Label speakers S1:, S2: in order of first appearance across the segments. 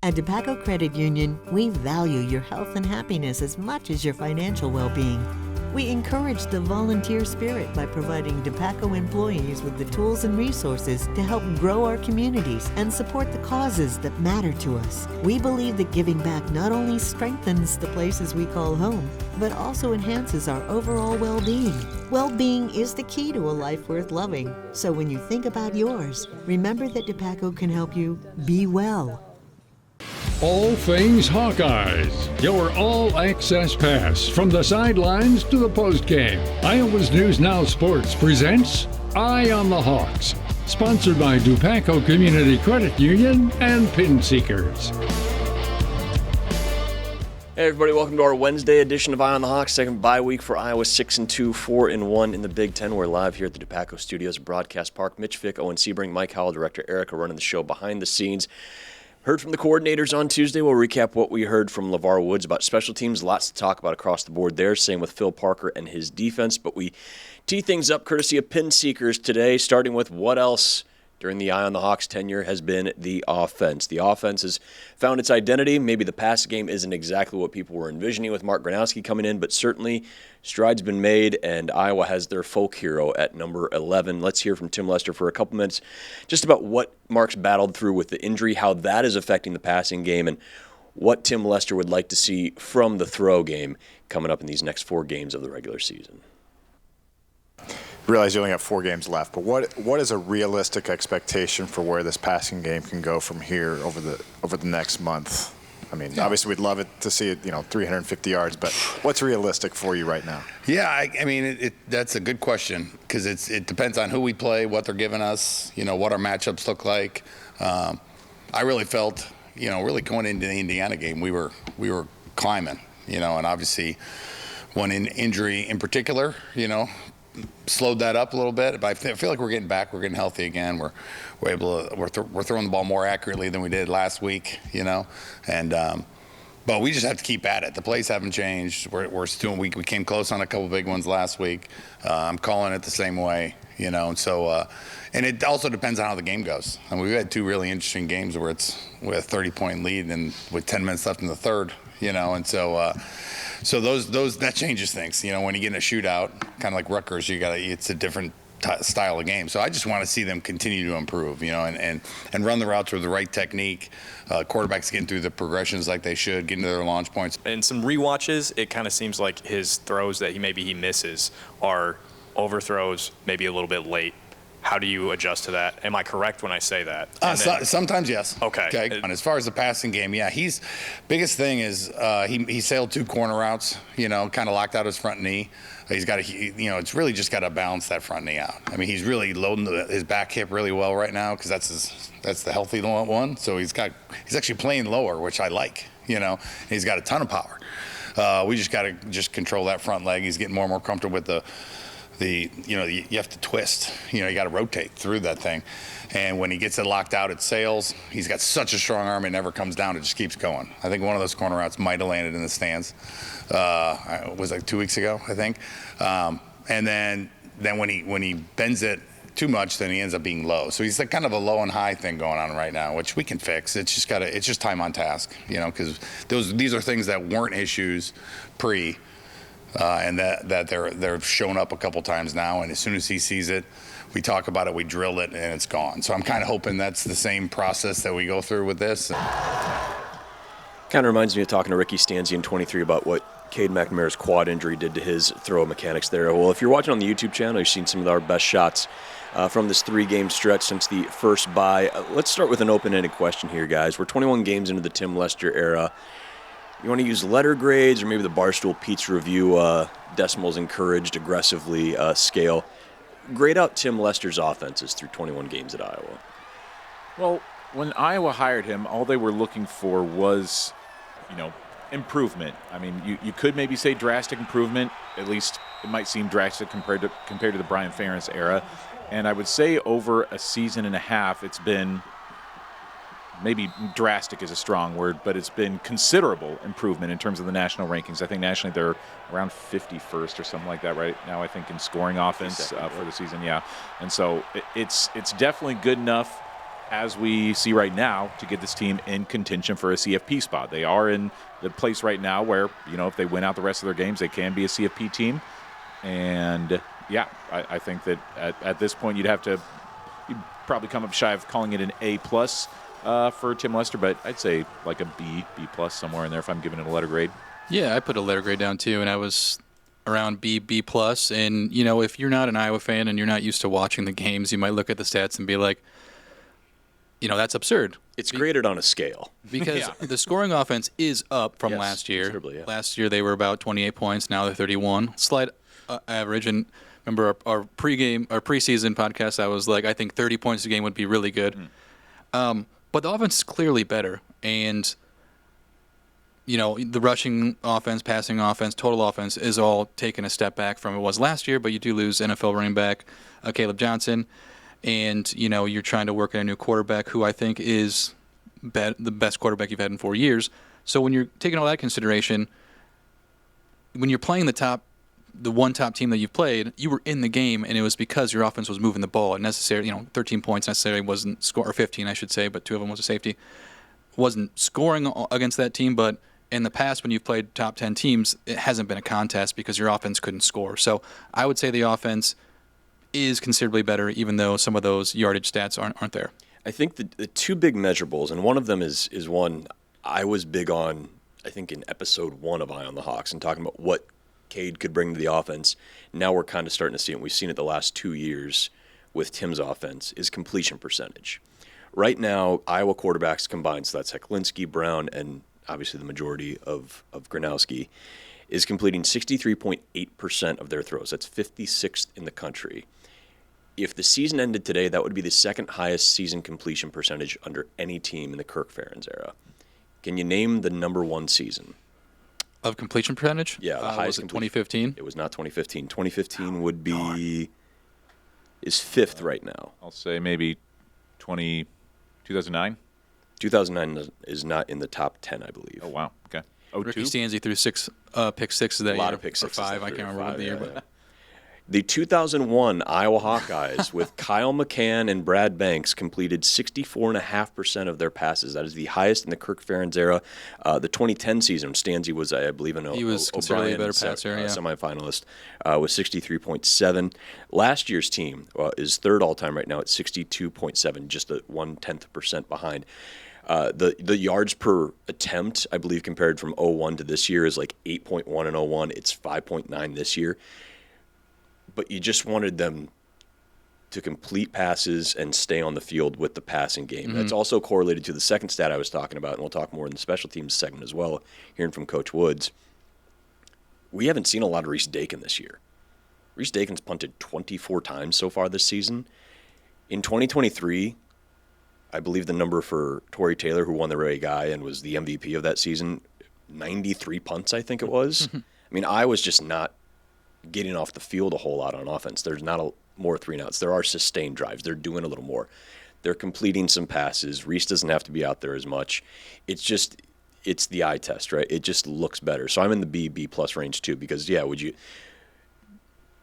S1: At DePaco Credit Union, we value your health and happiness as much as your financial well-being. We encourage the volunteer spirit by providing DePaco employees with the tools and resources to help grow our communities and support the causes that matter to us. We believe that giving back not only strengthens the places we call home, but also enhances our overall well-being. Well-being is the key to a life worth loving. So when you think about yours, remember that DePaco can help you be well.
S2: All things Hawkeyes. Your all-access pass from the sidelines to the postgame. Iowa's News Now Sports presents Eye on the Hawks. Sponsored by DePaco Community Credit Union and Pin Seekers.
S3: Hey everybody, welcome to our Wednesday edition of Eye on the Hawks, second bye week for Iowa, 6-2, 4-1 in the Big Ten. We're live here at the DePaco Studios at Broadcast Park. Mitch Fick, Owen Sebring, Mike Howell, Director Erica running the show behind the scenes. Heard from the coordinators on Tuesday. We'll recap what we heard from LeVar Woods about special teams. Lots to talk about across the board there. Same with Phil Parker and his defense. But we tee things up courtesy of Pin Seekers today, starting with what else during the Eye on the Hawks tenure has been the offense. The offense has found its identity. Maybe the pass game isn't exactly what people were envisioning with Mark Gronowski coming in, but certainly strides been made, and Iowa has their folk hero at number 11. Let's hear from Tim Lester for a couple minutes just about what Mark's battled through with the injury, how that is affecting the passing game, and what Tim Lester would like to see from the throw game coming up in these next 4 games of the regular season.
S4: Realize you only have 4 games left, but what is a realistic expectation for where this passing game can go from here over the next month? I mean, obviously we'd love it to see it, 350 yards, but what's realistic for you right now?
S5: Yeah, I mean, that's a good question because it depends on who we play, what they're giving us, what our matchups look like. I really felt, really going into the Indiana game, we were climbing, and obviously one injury in particular, slowed that up a little bit, but I feel like we're getting back. We're getting healthy again. We're throwing the ball more accurately than we did last week, and but we just have to keep at it. The plays haven't changed. We're still we came close on a couple big ones last week. I'm calling it the same way, and so and it also depends on how the game goes. I mean, we've had 2 really interesting games where it's with a 30-point lead and with 10 minutes left in the third, and so. So that changes things. When you get in a shootout, kind of like Rutgers, it's a different style of game. So I just want to see them continue to improve, and run the routes with the right technique. Quarterbacks getting through the progressions like they should, getting to their launch points.
S6: In some rewatches, it kind of seems like his throws that he misses are overthrows, maybe a little bit late. How do you adjust to that? Am I correct when I say that?
S5: Sometimes, yes.
S6: Okay.
S5: And as far as the passing game, yeah, biggest thing is he sailed 2 corner routes, kind of locked out his front knee. He's got it's really just got to balance that front knee out. I mean, he's really loading his back hip really well right now because that's the healthy one. So he's actually playing lower, which I like, He's got a ton of power. We just got to control that front leg. He's getting more and more comfortable with you have to twist, you got to rotate through that thing. And when he gets it locked out, it sails. He's got such a strong arm, it never comes down, it just keeps going. I think one of those corner routes might have landed in the stands. It was like 2 weeks ago, I think. And then when he bends it too much, then he ends up being low. So he's like kind of a low and high thing going on right now, which we can fix. It's just time on task, because these are things that weren't issues pre. And that they're shown up a couple times now, and as soon as he sees it, we talk about it, we drill it, and it's gone. So I'm kind of hoping that's the same process that we go through with this.
S3: Kind of reminds me of talking to Ricky Stanzian, 23, about what Cade McNamara's quad injury did to his throw mechanics there. Well, if you're watching on the YouTube channel, you've seen some of our best shots from this 3-game stretch since the first bye. Let's start with an open-ended question here, guys. We're 21 games into the Tim Lester era. You want to use letter grades or maybe the Barstool Pizza Review decimals encouraged aggressively scale. Grade out Tim Lester's offenses through 21 games at Iowa.
S7: Well, when Iowa hired him, all they were looking for was, improvement. I mean, you could maybe say drastic improvement. At least it might seem drastic compared to the Brian Ferentz era. And I would say over a season and a half, it's been maybe drastic is a strong word, but it's been considerable improvement in terms of the national rankings. I think nationally they're around 51st or something like that right now, I think, in scoring offense for the season, yeah. And so it's definitely good enough as we see right now, to get this team in contention for a CFP spot. They are in the place right now where, if they win out the rest of their games, they can be a CFP team. And, yeah, I think that at this point you'd probably come up shy of calling it an A+ for Tim Lester, but I'd say like a B+ somewhere in there if I'm giving it a letter grade.
S8: Yeah, I put a letter grade down too, and I was around B+. And, if you're not an Iowa fan and you're not used to watching the games, you might look at the stats and be like, that's absurd.
S3: It's graded on a scale.
S8: Because the scoring offense is up from last year.
S3: Considerably, yeah.
S8: Last year they were about 28 points. Now they're 31. Slight average. And remember our preseason podcast, I was like, I think 30 points a game would be really good. But the offense is clearly better. And, the rushing offense, passing offense, total offense is all taking a step back from it was last year. But you do lose NFL running back Caleb Johnson. And, you're trying to work in a new quarterback who I think is the best quarterback you've had in 4 years. So when you're taking all that consideration, when you're playing the one top team that you've played, you were in the game, and it was because your offense was moving the ball. And 13 points necessarily wasn't score, or 15, I should say, but 2 of them was a safety. Wasn't scoring against that team, but in the past when you've played top 10 teams, it hasn't been a contest because your offense couldn't score. So I would say the offense is considerably better, even though some of those yardage stats aren't there.
S3: I think the two big measurables, and one of them is one I was big on, I think, in episode 1 of Eye on the Hawks, and talking about what Cade could bring to the offense. Now we're kind of starting to see it, and we've seen it the last 2 years with Tim's offense, is completion percentage. Right now, Iowa quarterbacks combined, so that's Hecklinski, Brown, and obviously the majority of Gronowski, is completing 63.8% of their throws. That's 56th in the country. If the season ended today, that would be the second highest season completion percentage under any team in the Kirk Ferentz era. Can you name the number 1 season?
S8: Of completion percentage?
S3: Yeah, the highest.
S8: Was it 2015?
S3: It was not 2015. 2015 would be is 5th right now.
S7: I'll say maybe 2009.
S3: 2009 is not in the top 10, I believe.
S7: Oh, wow. Okay.
S8: Ricky Stanzi threw 6 pick sixes that year.
S3: A lot of pick sixes.
S8: Or 5, I can't remember what the year.
S3: Yeah. The 2001 Iowa Hawkeyes with Kyle McCann and Brad Banks completed 64.5% of their passes. That is the highest in the Kirk Ferentz era. The 2010 season, Stanzi was, I believe,
S8: he was considerably a better passer,
S3: semifinalist, was 63.7. Last year's team is 3rd all-time right now at 62.7, just 0.1% behind. The yards per attempt, I believe, compared from 01 to this year is like 8.1 in 01. It's 5.9 this year. But you just wanted them to complete passes and stay on the field with the passing game. That's also correlated to the second stat I was talking about, and we'll talk more in the special teams segment as well, hearing from Coach Woods. We haven't seen a lot of Reese Dakin this year. Reese Dakin's punted 24 times so far this season. In 2023, I believe the number for Torrey Taylor, who won the Ray Guy and was the MVP of that season, 93 punts, I think it was. I mean, I was just not getting off the field a whole lot on offense. There's not more 3-and-outs. There are sustained drives. They're doing a little more. They're completing some passes. Reese doesn't have to be out there as much. It's the eye test, right? It just looks better. So I'm in the B+ range too, because would you,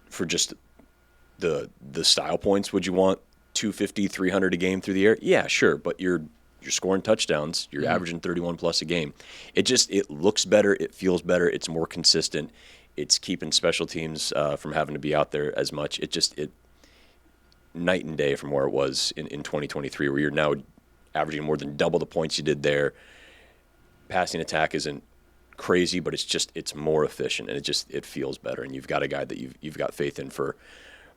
S3: for just the style points, would you want 250, 300 a game through the air? Yeah, sure, but you're scoring touchdowns. You're averaging 31 plus a game. It looks better. It feels better. It's more consistent. It's keeping special teams from having to be out there as much. It night and day from where it was in 2023, where you're now averaging more than double the points you did there. Passing attack isn't crazy, but it's more efficient, and it feels better. And you've got a guy that you've got faith in for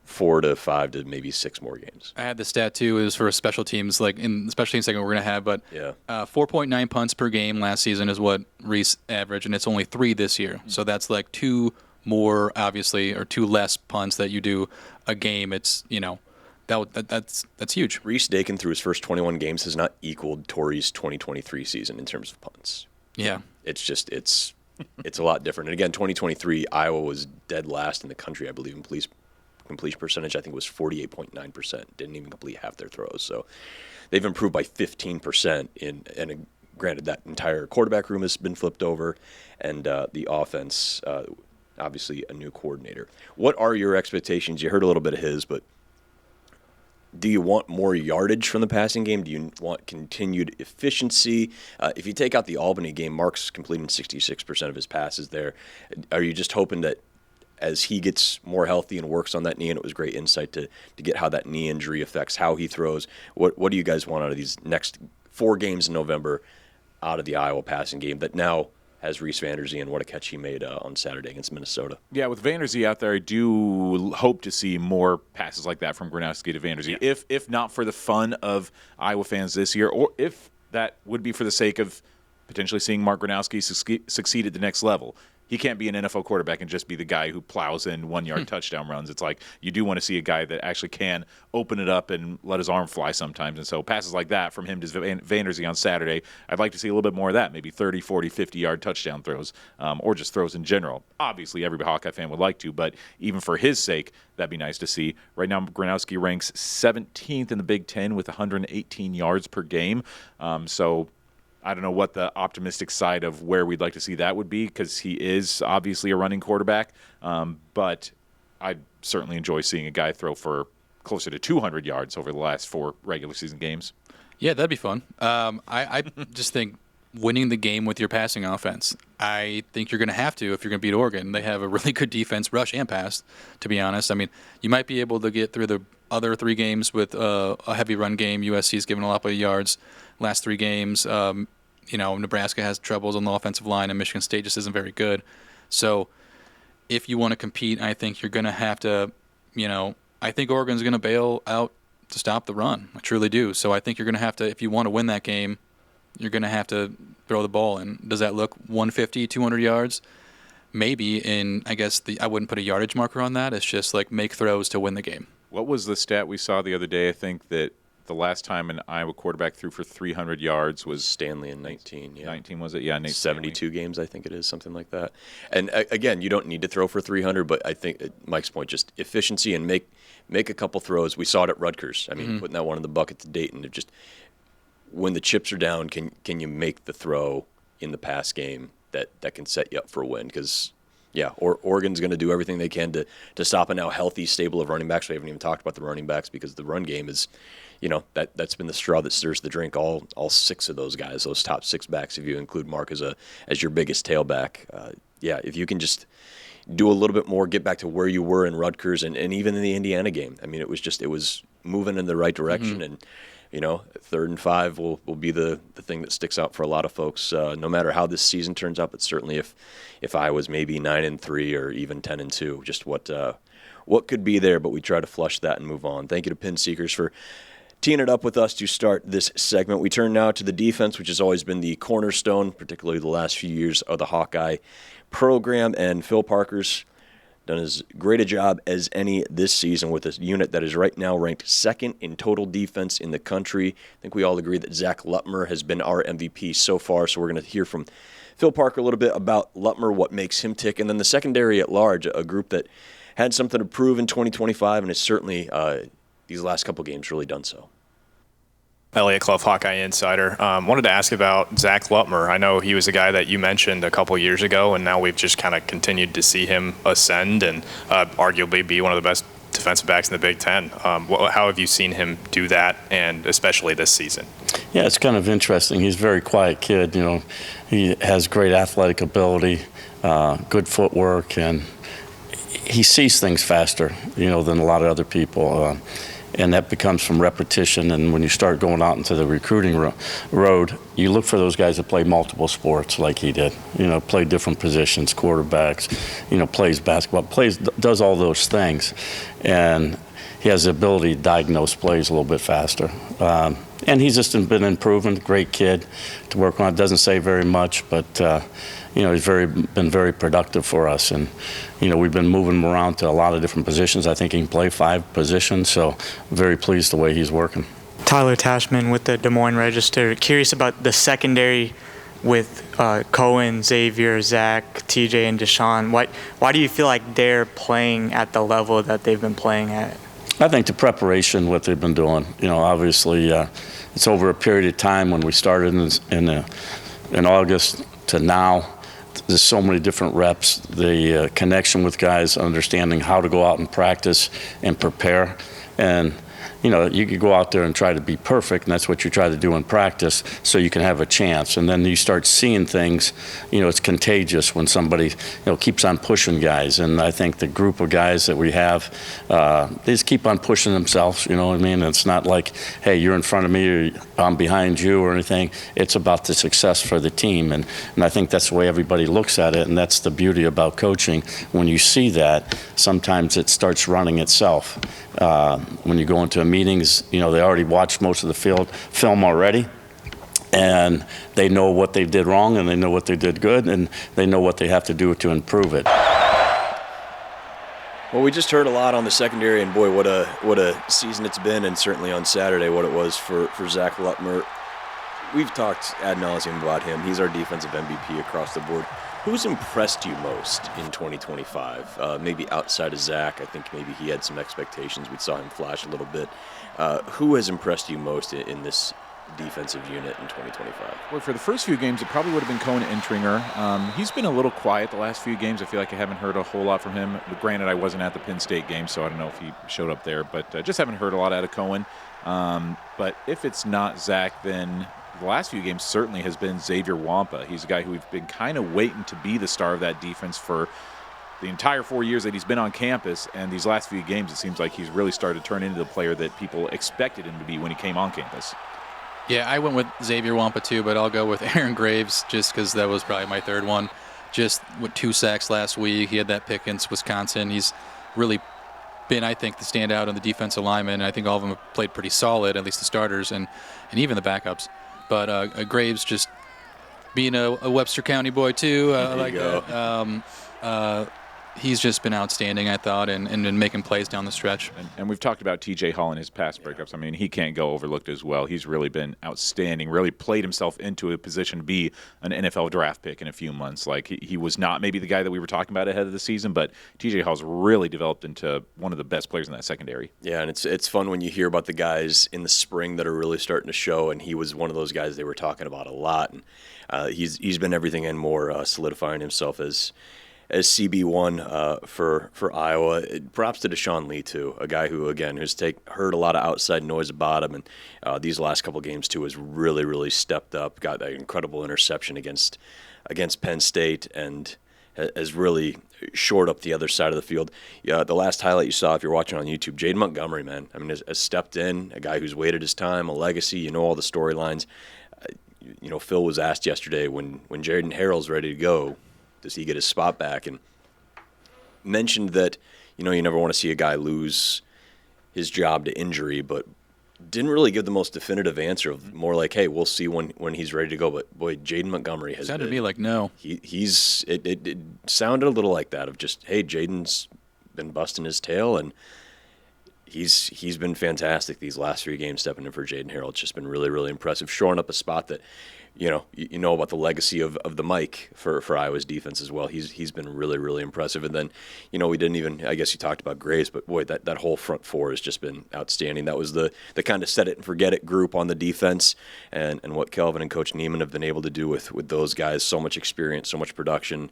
S3: 4 to 5 to maybe 6 more games.
S8: I had the stat too. It was for special teams, like in the special teams segment we're going to have, but 4.9 punts per game last season is what Reese averaged, and it's only 3 this year. So that's like 2 more, obviously, or 2 less punts that you do a game. It's, that's huge.
S3: Reese Dakin, through his first 21 games, has not equaled Torrey's 2023 season in terms of punts.
S8: Yeah.
S3: It's a lot different. And again, 2023, Iowa was dead last in the country, I believe, in completion percentage. I think it was 48.9%. Didn't even complete half their throws. So they've improved by 15%. And granted, that entire quarterback room has been flipped over, and the offense, obviously, a new coordinator. What are your expectations? You heard a little bit of his, but do you want more yardage from the passing game? Do you want continued efficiency? If you take out the Albany game, Mark's completing 66% of his passes there. Are you just hoping that as he gets more healthy and works on that knee, and it was great insight to get how that knee injury affects how he throws. What do you guys want out of these next 4 games in November out of the Iowa passing game that now has Reese Vanderzee, and what a catch he made on Saturday against Minnesota?
S7: Yeah, with Vanderzee out there, I do hope to see more passes like that from Gronowski to Vanderzee, if not for the fun of Iowa fans this year, or if that would be for the sake of potentially seeing Mark Gronowski succeed at the next level. He can't be an NFL quarterback and just be the guy who plows in 1-yard touchdown runs. It's like you do want to see a guy that actually can open it up and let his arm fly sometimes. And so passes like that from him to Vanderzee on Saturday, I'd like to see a little bit more of that, maybe 30, 40, 50-yard touchdown throws, or just throws in general. Obviously, every Hawkeye fan would like to, but even for his sake, that'd be nice to see. Right now, Gronowski ranks 17th in the Big Ten with 118 yards per game. So I don't know what the optimistic side of where we'd like to see that would be, because he is obviously a running quarterback. But I'd certainly enjoy seeing a guy throw for closer to 200 yards over the last 4 regular season games.
S8: Yeah, that'd be fun. I just think winning the game with your passing offense, I think you're going to have to if you're going to beat Oregon. They have a really good defense, rush and pass, to be honest. I mean, you might be able to get through the other 3 games with a heavy run game. USC's given a lot of yards last 3 games. Nebraska has troubles on the offensive line, and Michigan State just isn't very good. So if you want to compete, I think you're going to have to, I think Oregon's going to bail out to stop the run. I truly do. So I think you're going to have to, if you want to win that game, you're going to have to throw the ball. And does that look 150, 200 yards? Maybe. And I guess I wouldn't put a yardage marker on that. It's just like make throws to win the game.
S7: What was the stat we saw the other day? I think that the last time an Iowa quarterback threw for 300 yards was
S3: Stanley in 19. Yeah.
S7: 19 was it? Yeah, Nate
S3: 72
S7: Stanley.
S3: games, I think it is, something like that. And again, you don't need to throw for 300, but I think Mike's point, just efficiency and make a couple throws. We saw it at Rutgers. I mean, putting that one in the bucket to Dayton. It just when the chips are down, can you make the throw in the pass game that can set you up for a win? Because Oregon's going to do everything they can to stop a now healthy stable of running backs. We haven't even talked about the running backs because the run game is, that's been the straw that stirs the drink. All 6 of those guys, those top 6 backs, if you include Mark as your biggest tailback. If you can just do a little bit more, get back to where you were in Rutgers and even in the Indiana game. I mean, it was moving in the right direction, and 3rd and 5 will be the thing that sticks out for a lot of folks, no matter how this season turns out. But certainly, if I was maybe 9-3 or even 10-2, just what could be there. But we try to flush that and move on. Thank you to Pin Seekers for teeing it up with us to start this segment. We turn now to the defense, which has always been the cornerstone, particularly the last few years of the Hawkeye program. And Phil Parker's done as great a job as any this season with a unit that is right now ranked 2nd in total defense in the country. I think we all agree that Zach Lutmer has been our MVP so far, so we're going to hear from Phil Parker a little bit about Lutmer, what makes him tick, and then the secondary at large, a group that had something to prove in 2025 and has certainly these last couple games really done so.
S6: Elliot Clough, Hawkeye Insider. Wanted to ask about Zach Lutmer. I know he was a guy that you mentioned a couple years ago, and now we've just kind of continued to see him ascend and arguably be one of the best defensive backs in the Big Ten. How have you seen him do that, and especially this season?
S9: Yeah, it's kind of interesting. He's a very quiet kid. He has great athletic ability, good footwork, and he sees things faster, than a lot of other people. And that becomes from repetition. And when you start going out into the recruiting road, you look for those guys that play multiple sports like he did. Play different positions, quarterbacks, plays basketball, does all those things. And he has the ability to diagnose plays a little bit faster. And he's just been improving. Great kid to work on. Doesn't say very much, but he's been very productive for us. And we've been moving him around to a lot of different positions. I think he can play 5 positions, so very pleased the way he's working.
S10: Tyler Tashman with the Des Moines Register. Curious about the secondary with Cohen, Xavier, Zach, TJ, and Deshaun. Why do you feel like they're playing at the level that they've been playing at?
S9: I think the preparation, what they've been doing. Obviously, it's over a period of time. When we started in August to now, there's so many different reps. The connection with guys, understanding how to go out and practice and prepare. And you could go out there and try to be perfect, and that's what you try to do in practice so you can have a chance. And then you start seeing things, it's contagious when somebody, keeps on pushing guys. And I think the group of guys that we have, they just keep on pushing themselves, you know what I mean? It's not like, hey, you're in front of me or I'm behind you or anything. It's about the success for the team. And I think that's the way everybody looks at it, and that's the beauty about coaching. When you see that, sometimes it starts running itself. When you go into meetings, they already watched most of the film already, and they know what they did wrong, and they know what they did good, and they know what they have to do to improve it.
S3: Well, we just heard a lot on the secondary, and boy, what a season it's been, and certainly on Saturday what it was for Zach Lutmer. We've talked ad nauseum about him. He's our defensive MVP across the board. Who's impressed you most in 2025? Maybe outside of Zach, I think maybe he had some expectations. We saw him flash a little bit. Who has impressed you most in this defensive unit in 2025?
S7: Well, for the first few games, it probably would have been Cohen Entringer. He's been a little quiet the last few games. I feel like I haven't heard a whole lot from him. But granted, I wasn't at the Penn State game, so I don't know if he showed up there. But just haven't heard a lot out of Cohen. But if it's not Zach, then the last few games certainly has been Xavier Wampa. He's a guy who we've been kind of waiting to be the star of that defense for the entire 4 years that he's been on campus, and these last few games it seems like he's really started to turn into the player that people expected him to be when he came on campus.
S8: Yeah, I went with Xavier Wampa too, but I'll go with Aaron Graves just because that was probably my third one. Just with 2 sacks last week. He had that pick against Wisconsin. He's really been, I think, the standout on the defensive linemen. I think all of them have played pretty solid, at least the starters and even the backups. But Graves just being a Webster County boy too, I like that. He's just been outstanding, I thought, and been making plays down the stretch.
S7: And we've talked about TJ Hall and his pass breakups. I mean, he can't go overlooked as well. He's really been outstanding, really played himself into a position to be an NFL draft pick in a few months. Like, he was not maybe the guy that we were talking about ahead of the season, but TJ Hall's really developed into one of the best players in that secondary.
S3: Yeah, and it's fun when you hear about the guys in the spring that are really starting to show, and he was one of those guys they were talking about a lot. And he's been everything and more, solidifying himself as CB1 for Iowa. Props to Deshaun Lee, too, a guy who, again, has heard a lot of outside noise about him, and these last couple games, too, has really, really stepped up, got that incredible interception against Penn State, and has really shored up the other side of the field. Yeah, the last highlight you saw, if you're watching on YouTube, Jaden Montgomery, man, I mean, has stepped in, a guy who's waited his time, a legacy, all the storylines. Phil was asked yesterday when Jaden Harrell's ready to go, does he get his spot back? And mentioned that, you never want to see a guy lose his job to injury, but didn't really give the most definitive answer of more like, hey, we'll see when he's ready to go. But boy, Jaden Montgomery has
S8: sounded to me like no.
S3: It sounded a little like that of just, hey, Jaden's been busting his tail, and he's been fantastic these last 3 games stepping in for Jaden Harrell. It's just been really, really impressive, shoring up a spot that you know about the legacy of the Mike for Iowa's defense as well. He's been really, really impressive. And then, we didn't even, I guess you talked about Graves, but boy, that whole front four has just been outstanding. That was the kind of set it and forget it group on the defense, and what Kelvin and Coach Neiman have been able to do with those guys. So much experience, so much production.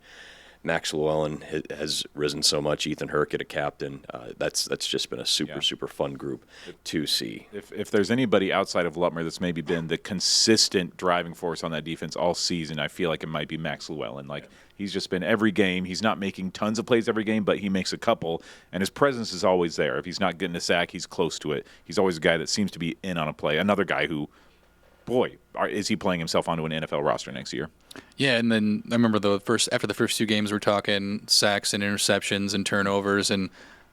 S3: Max Llewellyn has risen so much. Ethan Herkett, a captain. That's just been a super fun group to see.
S7: If there's anybody outside of Lutmer that's maybe been the consistent driving force on that defense all season, I feel like it might be Max Llewellyn. He's just been every game. He's not making tons of plays every game, but he makes a couple, and his presence is always there. If he's not getting a sack, he's close to it. He's always a guy that seems to be in on a play. Another guy who, boy, is he playing himself onto an NFL roster next year?
S8: Yeah, and then I remember after the first 2 games, we're talking sacks and interceptions and turnovers, and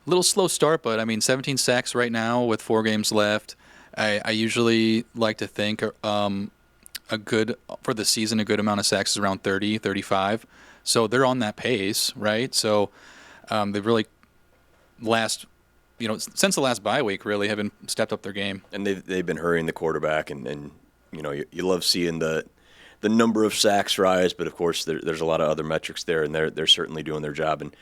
S8: a little slow start, but 17 sacks right now with 4 games left. I usually like to think for the season, a good amount of sacks is around 30, 35. So they're on that pace, right? So they've really since the last bye week, really haven't stepped up their game.
S3: And they've been hurrying the quarterback, and you love seeing the number of sacks rise, but of course there's a lot of other metrics there, and they're certainly doing their job. And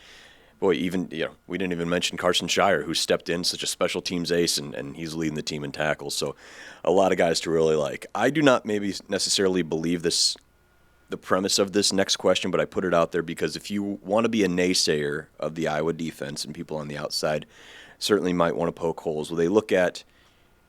S3: boy, even we didn't even mention Carson Shire, who stepped in, such a special teams ace, and he's leading the team in tackles. So a lot of guys to really like. I do not maybe necessarily believe the premise of this next question, but I put it out there because if you want to be a naysayer of the Iowa defense, and people on the outside certainly might want to poke holes, well, they look at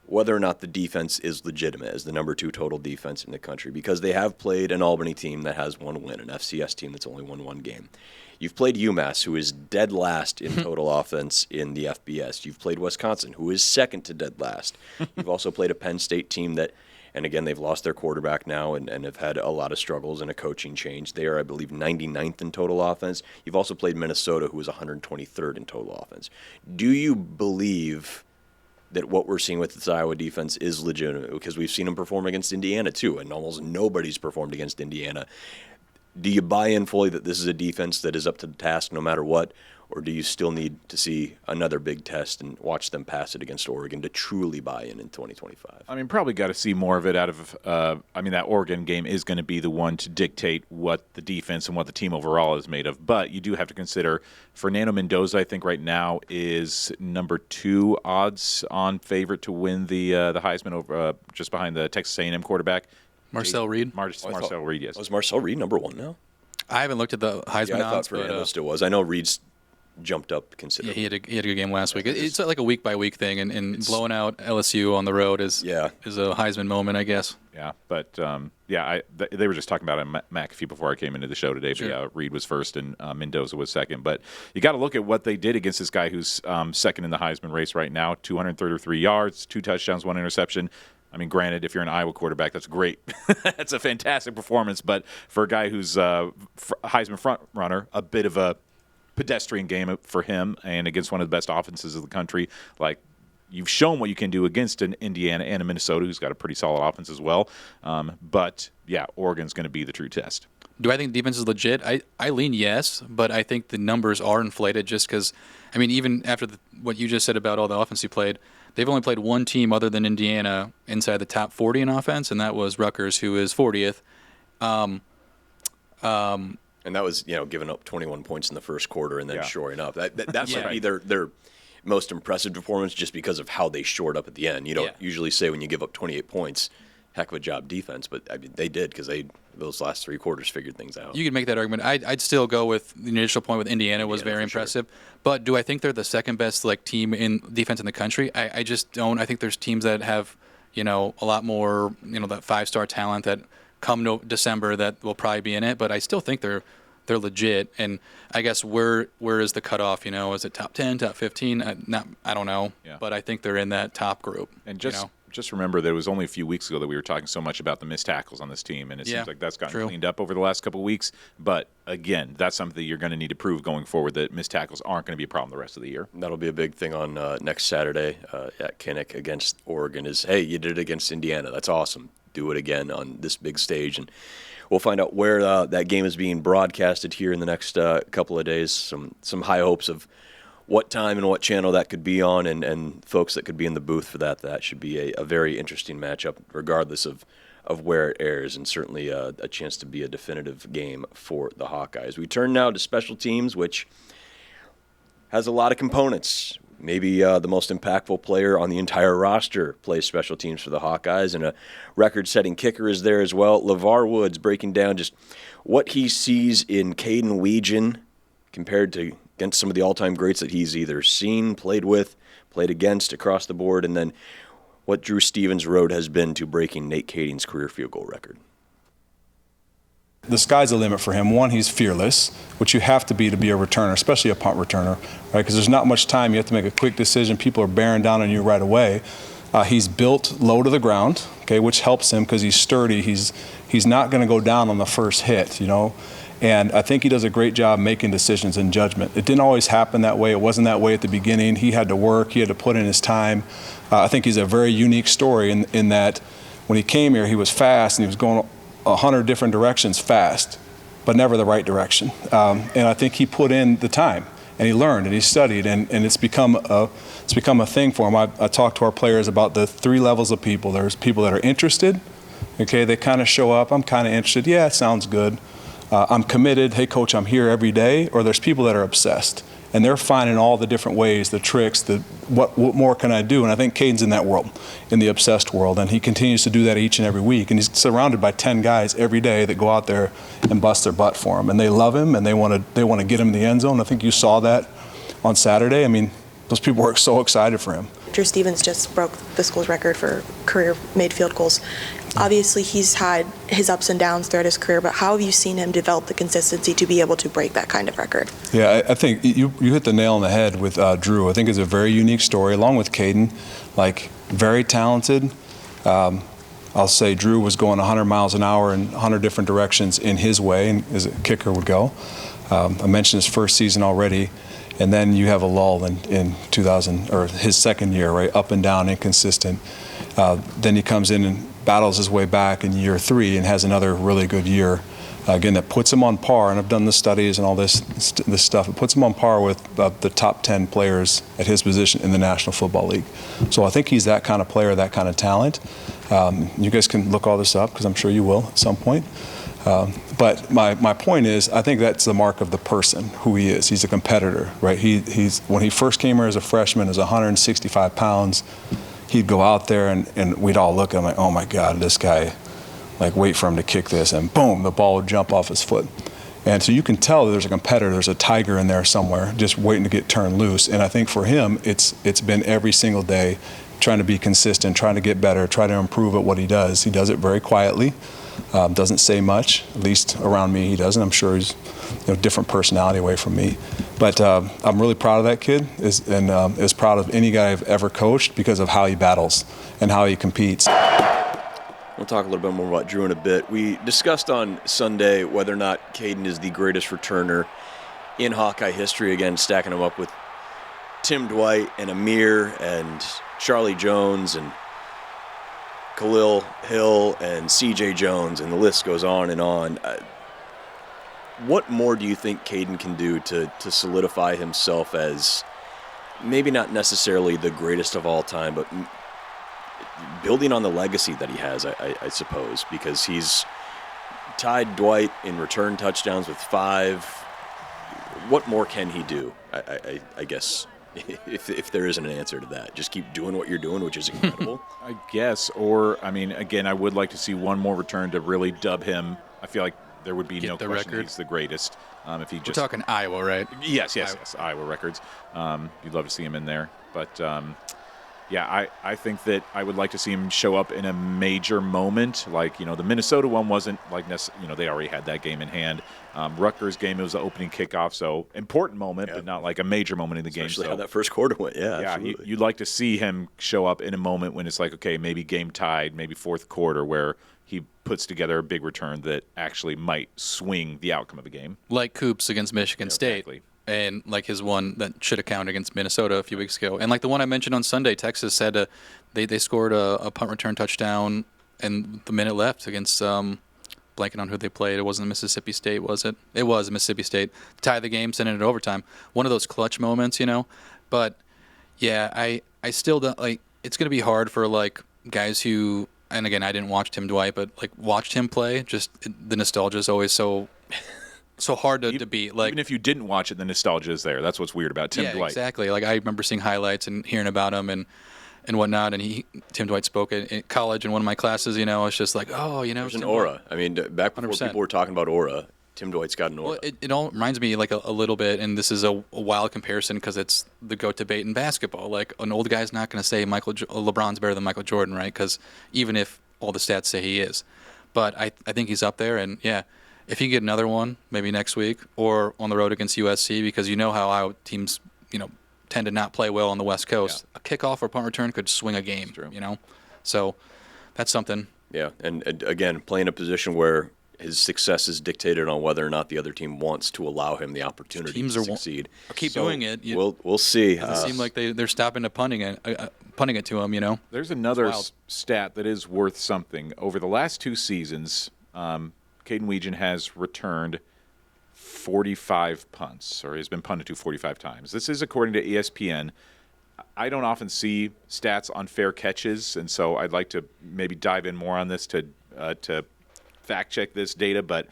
S3: whether or not the defense is legitimate as the number 2 total defense in the country, because they have played an Albany team that has 1 win, an FCS team that's only won 1 game. You've played UMass, who is dead last in total offense in the FBS. You've played Wisconsin, who is second to dead last. You've also played a Penn State team that, and again, they've lost their quarterback now and have had a lot of struggles and a coaching change. They are, I believe, 99th in total offense. You've also played Minnesota, who is 123rd in total offense. Do you believe that what we're seeing with this Iowa defense is legitimate? Because we've seen them perform against Indiana, too, and almost nobody's performed against Indiana. Do you buy in fully that this is a defense that is up to the task no matter what, or do you still need to see another big test and watch them pass it against Oregon to truly buy in 2025?
S7: I mean, probably got to see more of it out of that Oregon game is going to be the one to dictate what the defense and what the team overall is made of. But you do have to consider Fernando Mendoza, I think right now is number 2 odds-on favorite to win the Heisman over just behind the Texas A&M quarterback.
S8: Marcel Reed?
S7: Marcel Reed, yes.
S3: Was Marcel Reed number 1 now?
S8: I haven't looked at the Heisman
S3: I thought
S8: odds,
S3: Fernando still was. I know Reed's jumped up
S8: yeah,
S3: considerably.
S8: he had a good game last week. It's like a week-by-week thing, and blowing out LSU on the road is a Heisman moment, I guess.
S7: Yeah, but they were just talking about it at McAfee before I came into the show today.
S8: Sure.
S7: But yeah, Reed was first and Mendoza was second. But you got to look at what they did against this guy who's second in the Heisman race right now. 233 yards, 2 touchdowns, 1 interception. I mean, granted, if you're an Iowa quarterback, that's great. That's a fantastic performance. But for a guy who's Heisman front runner, a bit of a pedestrian game for him, and against one of the best offenses of the country. Like, you've shown what you can do against an Indiana and a Minnesota, who's got a pretty solid offense as well. But yeah, Oregon's going to be the true test.
S8: Do I think defense is legit? I lean yes, but I think the numbers are inflated just because, I mean, even after what you just said about all the offense you played, they've only played one team other than Indiana inside the top 40 in offense, and that was Rutgers, who is 40th.
S3: And that was, giving up 21 points in the first quarter and then shoring up. That
S8: Yeah.
S3: might be their most impressive performance just because of how they shored up at the end. You don't usually say when you give up 28 points, heck of a job defense, but I mean, they did because those last 3 quarters figured things out.
S8: You could make that argument. I'd still go with the initial point with Indiana was very impressive. Sure. But do I think they're the second best team in defense in the country? I just don't. I think there's teams that have a lot more that 5-star talent that come December that will probably be in it. But I still think they're legit. And I guess where is the cutoff? Is it top 10, top 15? I don't know. Yeah. But I think they're in that top group.
S7: And just remember that it was only a few weeks ago that we were talking so much about the missed tackles on this team, and it seems like that's gotten cleaned up over the last couple of weeks. But again, that's something that you're going to need to prove going forward, that missed tackles aren't going to be a problem the rest of the year.
S3: That'll be a big thing on next Saturday at Kinnick against Oregon is, hey, you did it against Indiana. That's awesome. Do it again on this big stage. And we'll find out where that game is being broadcasted here in the next couple of days. Some high hopes of what time and what channel that could be on, and folks that could be in the booth for that. That should be a very interesting matchup, regardless of where it airs, and certainly a chance to be a definitive game for the Hawkeyes. We turn now to special teams, which has a lot of components. Maybe the most impactful player on the entire roster plays special teams for the Hawkeyes, and a record-setting kicker is there as well. LeVar Woods breaking down just what he sees in Caden Weegan compared to against some of the all-time greats that he's either seen, played with, played against across the board, and then what Drew Stevens' road has been to breaking Nate Kading's career field goal record.
S11: The sky's the limit for him. One, he's fearless, which you have to be a returner, especially a punt returner, right? Because there's not much time. You have to make a quick decision. People are bearing down on you right away. He's built low to the ground, okay, which helps him because he's sturdy. He's not going to go down on the first hit, And I think he does a great job making decisions and judgment. It didn't always happen that way. It wasn't that way at the beginning. He had to work. He had to put in his time. I think he's a very unique story in that when he came here, he was fast and he was going 100 different directions fast, but never the right direction. And I think he put in the time, and he learned, and he studied, and it's become a thing for him. I talked to our players about the 3 levels of people. There's people that are interested. Okay, they kind of show up. I'm kind of interested. Yeah, it sounds good. I'm committed. Hey, coach, I'm here every day. Or there's people that are obsessed, and they're finding all the different ways, the tricks, what more can I do? And I think Caden's in that world, in the obsessed world, and he continues to do that each and every week. And he's surrounded by 10 guys every day that go out there and bust their butt for him, and they love him, and they want to get him in the end zone. I think you saw that on Saturday. I mean, those people were so excited for him.
S12: Drew Stevens just broke the school's record for career made field goals. Obviously, he's had his ups and downs throughout his career, but how have you seen him develop the consistency to be able to break that kind of record?
S11: Yeah, I think you hit the nail on the head with Drew. I think it's a very unique story, along with Caden. Like, very talented. I'll say Drew was going 100 miles an hour in 100 different directions in his way, and as a kicker would go. I mentioned his first season already, and then you have a lull in 2000, or his second year, right? Up and down, inconsistent. Then he comes in and battles his way back in year 3 and has another really good year. Again, that puts him on par, and I've done the studies and all this stuff. It puts him on par with the top 10 players at his position in the National Football League. So I think he's that kind of player, that kind of talent. You guys can look all this up, because I'm sure you will at some point. But my point is, I think that's the mark of the person, who he is. He's a competitor, right? He's when he first came here as a freshman, he was 165 pounds. He'd go out there, and we'd all look at him like, oh my God, this guy, like, wait for him to kick this, and boom, the ball would jump off his foot. And so you can tell that there's a competitor, there's a tiger in there somewhere just waiting to get turned loose. And I think for him, it's been every single day trying to be consistent, trying to get better, try to improve at what he does. He does it very quietly, doesn't say much, at least around me he doesn't. I'm sure he's different personality away from me. But I'm really proud of that kid, and as proud of any guy I've ever coached, because of how he battles and how he competes.
S3: We'll talk a little bit more about Drew in a bit. We discussed on Sunday whether or not Caden is the greatest returner in Hawkeye history. Again, stacking him up with Tim Dwight and Amir and Charlie Jones and Khalil Hill and C.J. Jones, and the list goes on and on. What more do you think Caden can do to solidify himself as maybe not necessarily the greatest of all time, but building on the legacy that he has, I suppose, because he's tied Dwight in return touchdowns with 5. What more can he do? I guess, if there isn't an answer to that, just keep doing what you're doing, which is incredible.
S7: I guess, or, I mean, again, I would like to see one more return to really dub him. I feel like there would be no question record. He's the greatest. If he just,
S8: we're talking Iowa, right?
S7: Yes, Iowa records. You'd love to see him in there, but yeah, I think that I would like to see him show up in a major moment. Like, the Minnesota one wasn't like they already had that game in hand. Rutgers game, it was the opening kickoff, so important moment, but not like a major moment in the game.
S3: Especially how that first quarter went. Yeah,
S7: you'd like to see him show up in a moment when it's like, okay, maybe game tied, maybe fourth quarter, where he puts together a big return that actually might swing the outcome of a game.
S8: Like Coops against Michigan State.
S7: Exactly.
S8: And like his one that should have counted against Minnesota a few weeks ago. And like the one I mentioned on Sunday, Texas said they scored a punt return touchdown and the minute left against, blanking on who they played. It wasn't Mississippi State, was it? It was Mississippi State. Tied the game, sent it into overtime. One of those clutch moments, But, yeah, I still don't, like, it's going to be hard for, like, guys who, and again, I didn't watch Tim Dwight, but, like, watched him play. Just the nostalgia is always so hard to beat. Like,
S7: even if you didn't watch it, the nostalgia is there. That's what's weird about Tim Dwight.
S8: Yeah, exactly. Like, I remember seeing highlights and hearing about him and whatnot. And Tim Dwight spoke at college in one of my classes. It's just like,
S3: there's an aura. I mean, back before 100%. People were talking about aura, Tim Dwight's got an aura.
S8: Well, it all reminds me like a little bit, and this is a wild comparison because it's the GOAT debate in basketball. Like, an old guy's not going to say LeBron's better than Michael Jordan, right? Because even if all the stats say he is, but I think he's up there. And yeah, if he can get another one, maybe next week or on the road against USC, because how our teams, tend to not play well on the West Coast. Yeah. A kickoff or punt return could swing a game, So that's something.
S3: Yeah, and again, playing a position where his success is dictated on whether or not the other team wants to allow him the opportunity to succeed.
S8: Keep doing it.
S3: We'll see.
S8: It seems like they're stopping to punting it to him.
S7: There's another stat that is worth something. Over the last 2 seasons, Caden Weegan has returned 45 punts, or has been punted to 45 times. This is according to ESPN. I don't often see stats on fair catches, and so I'd like to maybe dive in more on this to fact check this data. But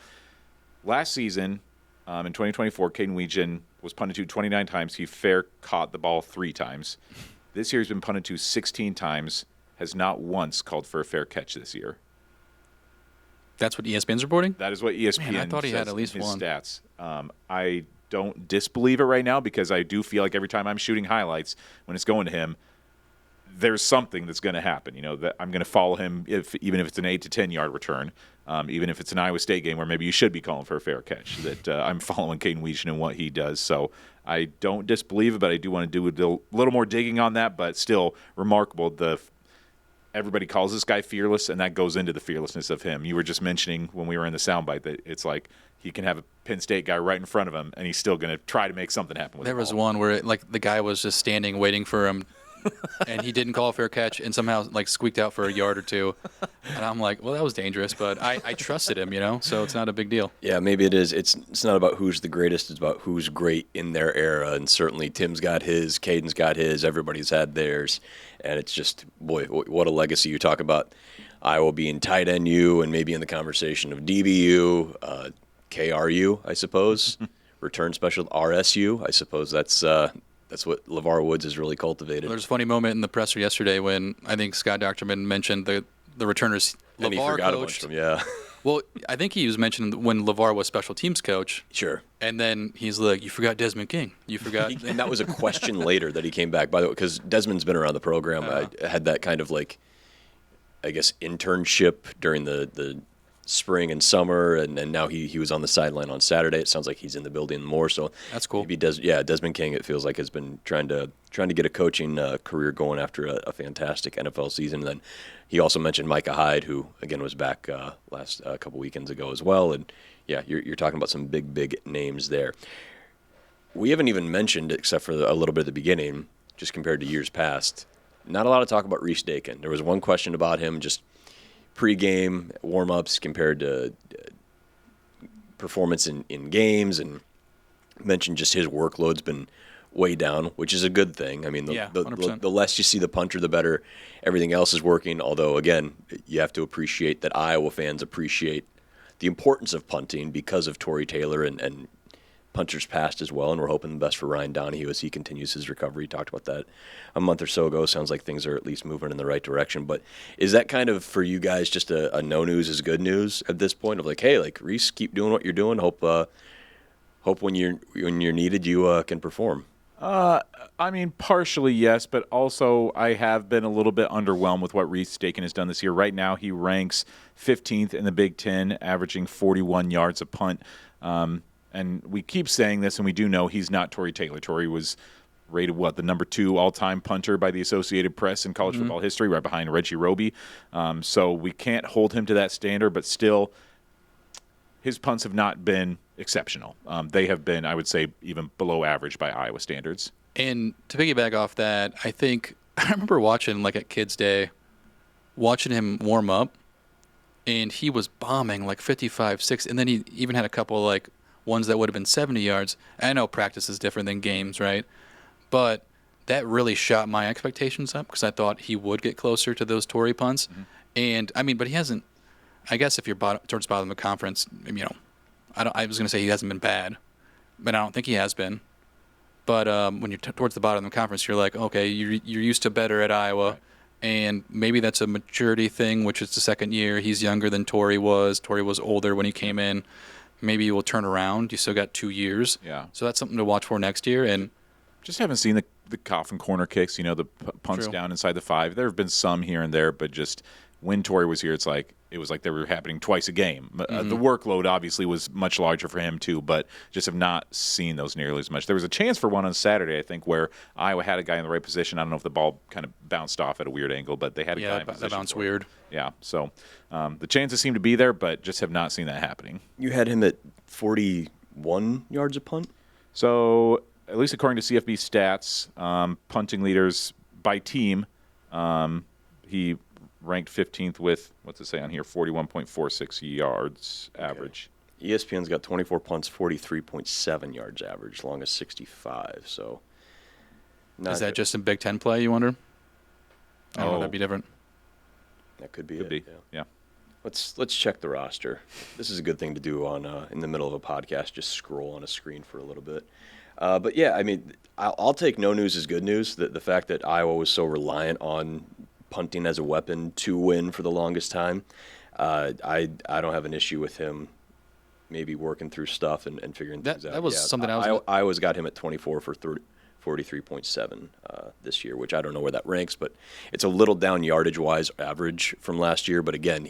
S7: last season, in 2024, Caden Weegan was punted to 29 times. He fair caught the ball 3 times. This year he's been punted to 16 times, has not once called for a fair catch this year.
S8: That's what ESPN's reporting?
S7: That is what ESPN
S8: I thought he
S7: says
S8: had at least
S7: in his
S8: one.
S7: Stats. I don't disbelieve it right now because I do feel like every time I'm shooting highlights, when it's going to him, there's something that's going to happen. That I'm going to follow him even if it's an 8 to 10 yard return, even if it's an Iowa State game where maybe you should be calling for a fair catch. That I'm following Caden Weeshan and what he does. So I don't disbelieve it, but I do want to do a little more digging on that. But still remarkable. Everybody calls this guy fearless, and that goes into the fearlessness of him. You were just mentioning when we were in the soundbite that it's like he can have a Penn State guy right in front of him, and he's still going to try to make something happen with
S8: There was one where the guy was just standing waiting for him, and he didn't call a fair catch, and somehow squeaked out for a yard or two. And I'm like, well, that was dangerous, but I trusted him, so it's not a big deal.
S3: Yeah, maybe it is. It's not about who's the greatest. It's about who's great in their era. And certainly Tim's got his, Caden's got his, everybody's had theirs. And it's just, boy, what a legacy. You talk about Iowa being tight end U and maybe in the conversation of DBU, KRU, I suppose, return special, RSU. I suppose that's what LeVar Woods has really cultivated.
S8: There's a funny moment in the presser yesterday when I think Scott Docterman mentioned the returners.
S3: And he forgot a bunch of them, yeah.
S8: Well, I think he was mentioned when LeVar was special teams coach.
S3: Sure.
S8: And then he's like, you forgot Desmond King. You forgot.
S3: And that was a question later that he came back, by the way, because Desmond's been around the program. I had that kind of internship during the spring and summer, and now he was on the sideline on Saturday. It sounds like he's in the building more, so
S8: that's cool.
S3: Maybe Desmond King, it feels like, has been trying to get a coaching career going after a fantastic NFL season. And then he also mentioned Micah Hyde, who again was back last couple weekends ago as well. And yeah, you're talking about some big names there. We haven't even mentioned, except for a little bit at the beginning, just compared to years past, not a lot of talk about Reese Dakin. There was one question about him just pre-game warm-ups compared to performance in games, and mentioned just his workload's been way down, which is a good thing. I mean, the less you see the punter, the better everything else is working. Although, again, you have to appreciate that Iowa fans appreciate the importance of punting because of Tory Taylor and punters past as well, and we're hoping the best for Ryan Donahue as he continues his recovery. He talked about that a month or so ago. Sounds like things are at least moving in the right direction. But is that kind of, for you guys, just a no news is good news at this point of hey, Reese, keep doing what you're doing. Hope when you're needed, you can perform.
S7: I mean, partially yes, but also I have been a little bit underwhelmed with what Reese Dakin has done this year. Right now, he ranks 15th in the Big Ten, averaging 41 yards a punt. And we keep saying this, and we do know he's not Tory Taylor. Tory was rated, the number 2 all-time punter by the Associated Press in college football history, right behind Reggie Roby. So we can't hold him to that standard, but still, his punts have not been exceptional. They have been, I would say, even below average by Iowa standards.
S8: And to piggyback off that, I remember watching, at Kids Day, watching him warm up, and he was bombing 55, 6, and then he even had a couple, ones that would have been 70 yards. I know practice is different than games, right? But that really shot my expectations up because I thought he would get closer to those Tory punts. Mm-hmm. And, but he hasn't, I guess if you're towards the bottom of the conference, I was going to say he hasn't been bad, but I don't think he has been. But when you're towards the bottom of the conference, you're like, okay, you're used to better at Iowa. Right. And maybe that's a maturity thing, which is the second year. He's younger than Tory was. Tory was older when he came in. Maybe he will turn around. You still got 2 years.
S7: Yeah.
S8: So that's something to watch for next year. And
S7: just haven't seen the coffin corner kicks, the punts down inside the 5. There have been some here and there, but just when Tory was here, it was like they were happening twice a game. The workload obviously was much larger for him too, but just have not seen those nearly as much. There was a chance for one on Saturday, I think, where Iowa had a guy in the right position. I don't know if the ball kind of bounced off at a weird angle, but they had a guy in position.
S8: That bounced weird.
S7: Yeah, so the chances seem to be there, but just have not seen that happening.
S3: You had him at 41 yards a punt?
S7: So at least according to CFB stats, punting leaders by team, he ranked 15th with, what's it say on here, 41.46 yards average.
S3: ESPN's got 24 punts, 43.7 yards average, longest 65. So,
S8: is that just a Big Ten play, you wonder? I don't know, that'd be different.
S3: That could be
S7: could
S3: it.
S7: Be. Yeah.
S3: Let's check the roster. This is a good thing to do on in the middle of a podcast. Just scroll on a screen for a little bit. But yeah, I mean, I'll take no news as good news. The fact that Iowa was so reliant on punting as a weapon to win for the longest time, I don't have an issue with him maybe working through stuff and figuring things out.
S8: That was something
S3: Iowa's got him at 24 for 43.7 this year, which I don't know where that ranks, but it's a little down yardage-wise average from last year. But again,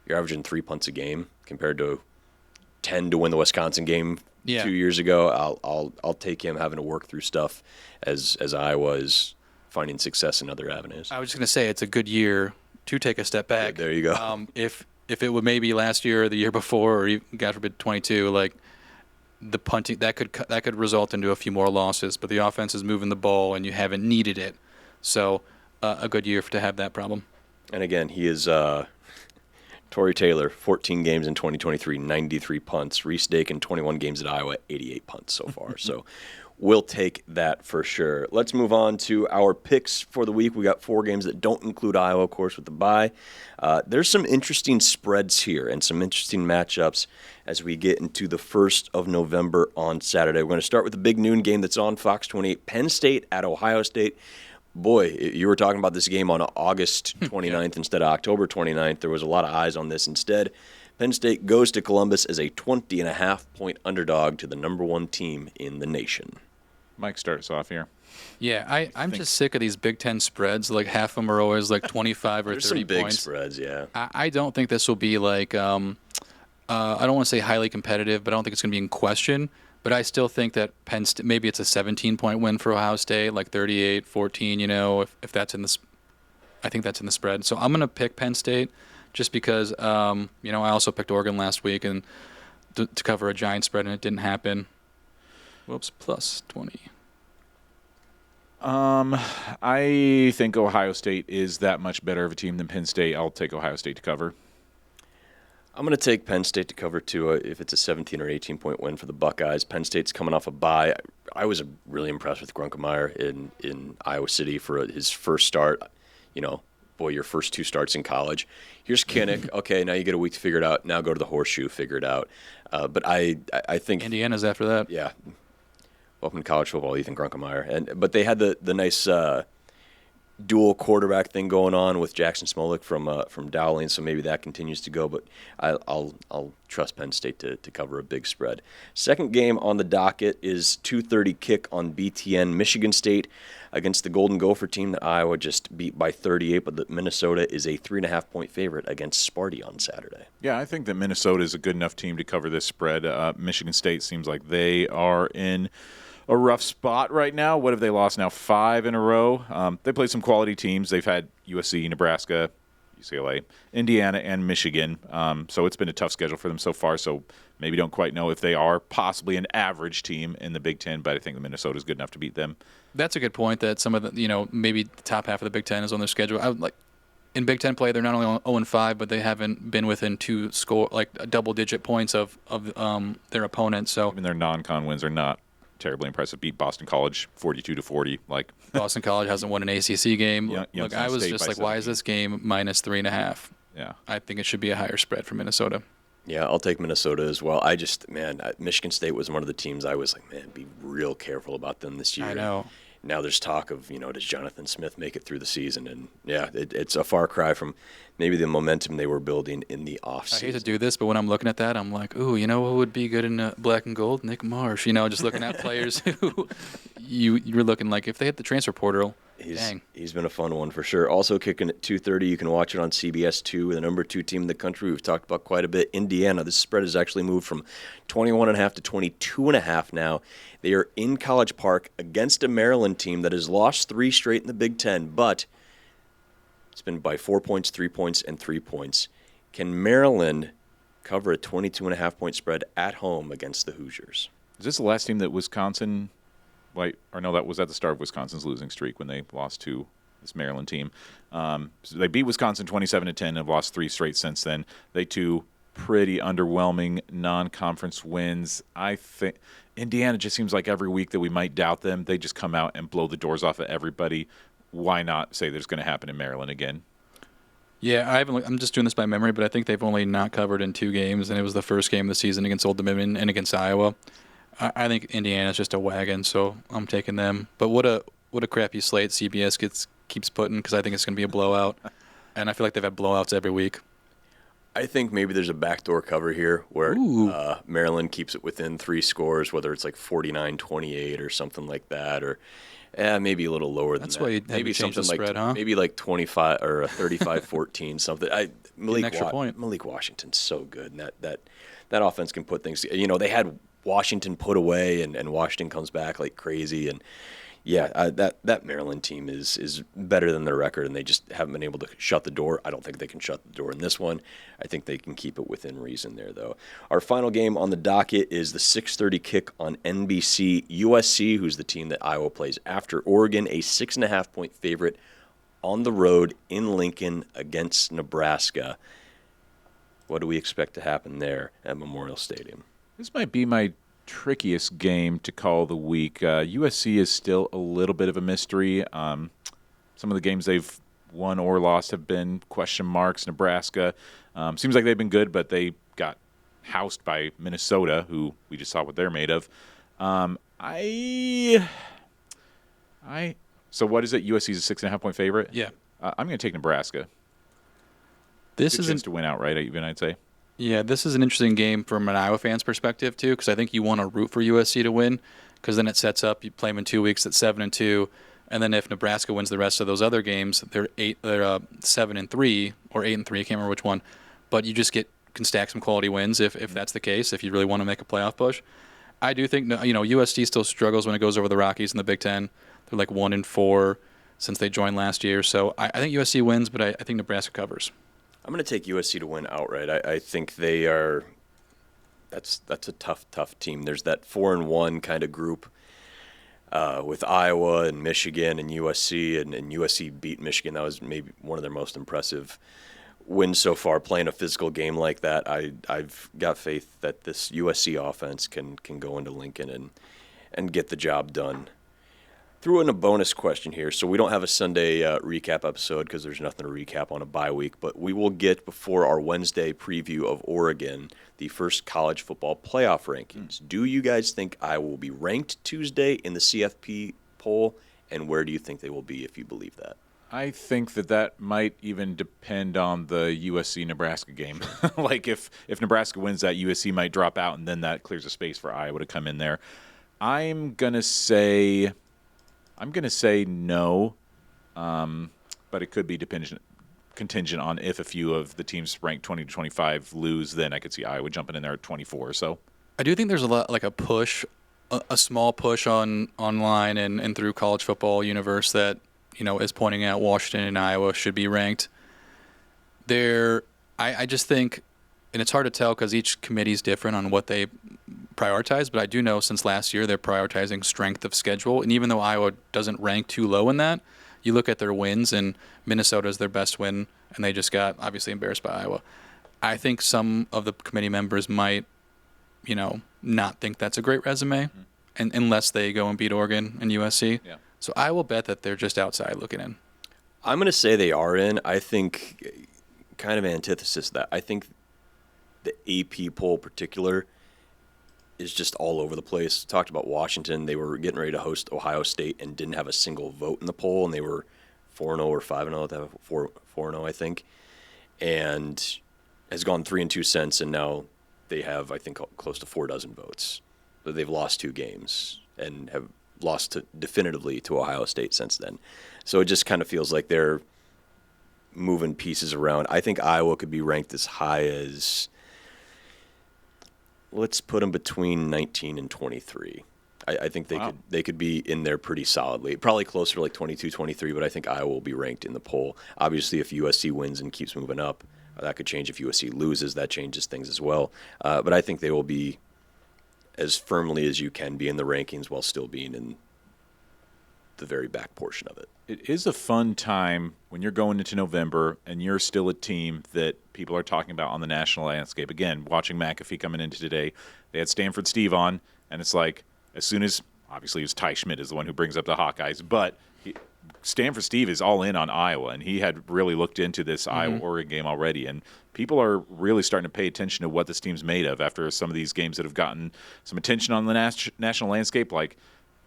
S3: you're averaging 3 punts a game compared to 10 to win the Wisconsin game 2 years ago. I'll take him having to work through stuff as Iowa is finding success in other avenues.
S8: I was just going to say it's a good year to take a step back.
S3: Yeah, there you go.
S8: If it would maybe last year or the year before, or even, God forbid 22, like the punting that could result into a few more losses. But the offense is moving the ball, and you haven't needed it. So a good year to have that problem.
S3: And again, he is Torrey Taylor, 14 games in 2023, 93 punts. Reese Dakin, 21 games at Iowa, 88 punts so far. So we'll take that for sure. Let's move on to our picks for the week. We got 4 games that don't include Iowa, of course, with the bye. There's some interesting spreads here and some interesting matchups as we get into the 1st of November on Saturday. We're going to start with the big noon game that's on Fox 28, Penn State at Ohio State. Boy, you were talking about this game on August 29th instead of October 29th. There was a lot of eyes on this instead. Penn State goes to Columbus as a 20.5-point underdog to the number 1 team in the nation.
S7: Mike, start us off here.
S8: Yeah, I'm just sick of these Big Ten spreads. Like half of them are always like 25 or 30
S3: There's some big
S8: points.
S3: spreads, yeah.
S8: I don't think this will be like, I don't want to say highly competitive, but I don't think it's going to be in question. But I still think that Penn State, maybe it's a 17-point win for Ohio State, like 38-14, if that's in the I think that's in the spread. So I'm going to pick Penn State just because, I also picked Oregon last week and to cover a giant spread, and it didn't happen. Whoops, plus 20.
S7: I think Ohio State is that much better of a team than Penn State. I'll take Ohio State to cover.
S3: I'm going to take Penn State to cover, too, if it's a 17 or 18-point win for the Buckeyes. Penn State's coming off a bye. I was really impressed with Grunkemeyer in Iowa City for his first start. Your first 2 starts in college. Here's Kinnick. Okay, now you get a week to figure it out. Now go to the horseshoe, figure it out. But I think
S8: Indiana's after that.
S3: Yeah. Welcome to college football, Ethan Grunkemeyer. But they had the nice dual quarterback thing going on with Jackson Smolik from Dowling, so maybe that continues to go. But I'll trust Penn State to cover a big spread. Second game on the docket is 2:30 kick on BTN. Michigan State against the Golden Gopher team that Iowa just beat by 38, but that Minnesota is a 3.5-point favorite against Sparty on Saturday.
S7: Yeah, I think that Minnesota is a good enough team to cover this spread. Michigan State seems like they are in a rough spot right now. What have they lost now? 5 in a row. They played some quality teams. They've had USC, Nebraska, UCLA, Indiana, and Michigan. So it's been a tough schedule for them so far. So maybe don't quite know if they are possibly an average team in the Big Ten, but I think the Minnesota is good enough to beat them.
S8: That's a good point that some of the, maybe the top half of the Big Ten is on their schedule. I would like in Big Ten play, they're not only 0-5, but they haven't been within 2 double-digit points of their opponents. So
S7: even their non-con wins are not terribly impressive. Beat Boston College 42-40. Like
S8: Boston College hasn't won an ACC game.
S7: Youngstown
S8: I was
S7: State
S8: just
S7: by
S8: like,
S7: 17.
S8: why is this game minus 3.5?
S7: Yeah,
S8: I think it should be a higher spread for Minnesota.
S3: Yeah, I'll take Minnesota as well. Michigan State was one of the teams I was like, man, be real careful about them this year.
S8: I know.
S3: Now there's talk of, does Jonathan Smith make it through the season? And, yeah, it's a far cry from maybe the momentum they were building in the offseason.
S8: I hate to do this, but when I'm looking at that, I'm like, ooh, who would be good in black and gold? Nick Marsh. Just looking at players who you're looking like if they hit the transfer portal, dang.
S3: He's been a fun one for sure. Also kicking at 2:30. You can watch it on CBS 2, the number 2 team in the country. We've talked about quite a bit. Indiana, this spread has actually moved from 21.5 to 22.5 now. They are in College Park against a Maryland team that has lost 3 straight in the Big Ten, but it's been by 4 points, 3 points, and 3 points. Can Maryland cover a 22.5-point spread at home against the Hoosiers?
S7: Is this the last team that Wisconsin – that was at the start of Wisconsin's losing streak when they lost to this Maryland team. So they beat Wisconsin 27-10 and have lost 3 straight since then. They too pretty underwhelming non-conference wins. I think Indiana just seems like every week that we might doubt them, they just come out and blow the doors off of everybody. Why not say there's going to happen in Maryland again?
S8: Yeah, I'm just doing this by memory, but I think they've only not covered in 2 games, and it was the first game of the season against Old Dominion and against Iowa. I think Indiana's just a wagon, so I'm taking them. But what a crappy slate CBS keeps putting, because I think it's going to be a blowout, and I feel like they've had blowouts every week.
S3: I think maybe there's a backdoor cover here where Maryland keeps it within 3 scores, whether it's like 49-28 or something like that, or maybe a little lower than that.
S8: That's why you
S3: maybe
S8: change the
S3: something
S8: spread,
S3: like
S8: huh?
S3: maybe like 25 or 35-14 something.
S8: Point.
S3: Malik Washington's so good, and that offense can put things. They had Washington put away, and Washington comes back like crazy, and that Maryland team is better than their record, and they just haven't been able to shut the door. I don't think they can shut the door in this one. I think they can keep it within reason there, though. Our final game on the docket is the 6:30 kick on NBC. USC, who's the team that Iowa plays after Oregon, a 6.5-point favorite on the road in Lincoln against Nebraska. What do we expect to happen there at Memorial Stadium?
S7: This might be my trickiest game to call the week. USC is still a little bit of a mystery. Some of the games they've won or lost have been question marks. Nebraska seems like they've been good, but they got housed by Minnesota, who we just saw what they're made of. So what is it? USC's a 6.5-point favorite?
S8: Yeah.
S7: I'm going to take Nebraska.
S8: This
S7: Good
S8: is
S7: chance to win outright, even I'd say.
S8: Yeah, this is an interesting game from an Iowa fan's perspective too, because I think you want to root for USC to win, because then it sets up you play them in 2 weeks at 7-2, and then if Nebraska wins the rest of those other games, they're 7-3 or 8-3. I can't remember which one, but you just can stack some quality wins if that's the case. If you really want to make a playoff push, I do think USC still struggles when it goes over the Rockies in the Big Ten. They're like 1-4 since they joined last year, so I think USC wins, but I think Nebraska covers.
S3: I'm going to take USC to win outright. I think they are. That's a tough team. There's that 4-1 kind of group with Iowa and Michigan and USC, and USC beat Michigan. That was maybe one of their most impressive wins so far. Playing a physical game like that, I've got faith that this USC offense can go into Lincoln and get the job done. Threw in a bonus question here. So we don't have a Sunday recap episode because there's nothing to recap on a bye week, but we will get, before our Wednesday preview of Oregon, the first college football playoff rankings. Do you guys think Iowa will be ranked Tuesday in the CFP poll, and where do you think they will be if you believe that?
S7: I think that might even depend on the USC-Nebraska game. Like if Nebraska wins that, USC might drop out, and then that clears a space for Iowa to come in there. I'm gonna say no, but it could be contingent on if a few of the teams ranked 20 to 25 lose, then I could see Iowa jumping in there at 24. So
S8: I do think there's a lot, like a push, a small push online and through college football universe that is pointing out Washington and Iowa should be ranked. I just think, and it's hard to tell because each committee is different on what they prioritize, but I do know since last year they're prioritizing strength of schedule, and even though Iowa doesn't rank too low in that, you look at their wins, and Minnesota's their best win, and they just got obviously embarrassed by Iowa. I think some of the committee members might, not think that's a great resume, and unless they go and beat Oregon and USC.
S7: Yeah.
S8: So I will bet that they're just outside looking in.
S3: I'm going to say they are in. I think, kind of antithesis to that, I think the AP poll in particular is just all over the place. Talked about Washington. They were getting ready to host Ohio State and didn't have a single vote in the poll, and they were 4-0 or 5-0. They have 4-0, I think, and has gone 3-2 since, and now they have, I think, close to 4 dozen votes. But they've lost 2 games and have lost definitively to Ohio State since then. So it just kind of feels like they're moving pieces around. I think Iowa could be ranked as high as, let's put them between 19 and 23. I think they could be in there pretty solidly. Probably closer to like 22, 23, but I think Iowa will be ranked in the poll. Obviously, if USC wins and keeps moving up, that could change. If USC loses, that changes things as well. But I think they will be as firmly as you can be in the rankings while still being in the very back portion of it.
S7: It is a fun time when you're going into November and you're still a team that people are talking about on the national landscape. Again, watching McAfee coming into today, they had Stanford Steve on, and it's like, as soon as, obviously it was Ty Schmidt is the one who brings up the Hawkeyes, but Stanford Steve is all in on Iowa, and he had really looked into this Iowa-Oregon game already, and people are really starting to pay attention to what this team's made of after some of these games that have gotten some attention on the national landscape. Like,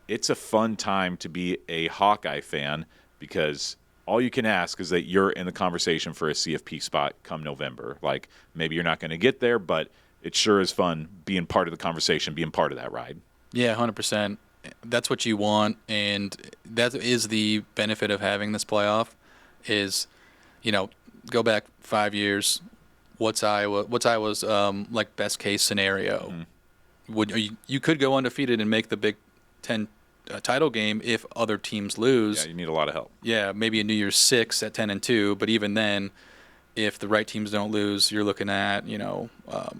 S7: it's a fun time to be a Hawkeye fan because all you can ask is that you're in the conversation for a CFP spot come November. Like, maybe you're not going to get there, but it sure is fun being part of the conversation, being part of that ride.
S8: Yeah, 100%. That's what you want, and that is the benefit of having this playoff is, go back 5 years, what's Iowa's like best case scenario? You could go undefeated and make the Big Ten title game if other teams lose.
S7: Yeah, you need a lot of help.
S8: Yeah, maybe a New Year's 6 at 10-2, but even then, if the right teams don't lose, you're looking at a